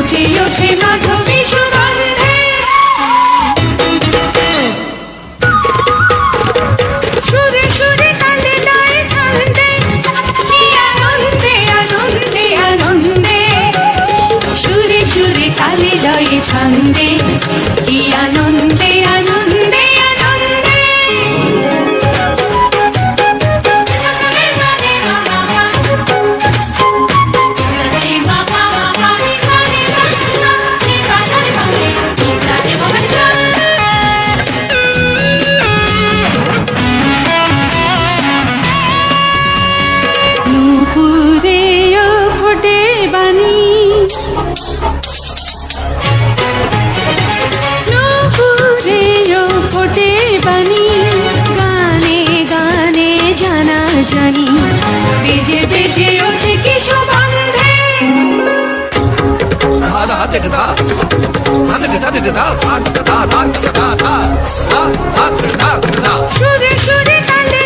ফুটে ওঠে মাধবী সুগন্ধে। সুরে সুরে তালে লয়ে ছন্দে, কি আনন্দে আনন্দে আনন্দে। সুরে সুরে তালে লয়ে ছন্দে, কি আনন্দে আনন্দে আনন্দে। নুপুরেও ফোটে বাণী, নুপুরেও ফোটে বাণী। গানে গানে জানা জানি, বেজে বেজে ওঠে কি সুগন্ধে। সুরে সুরে তালে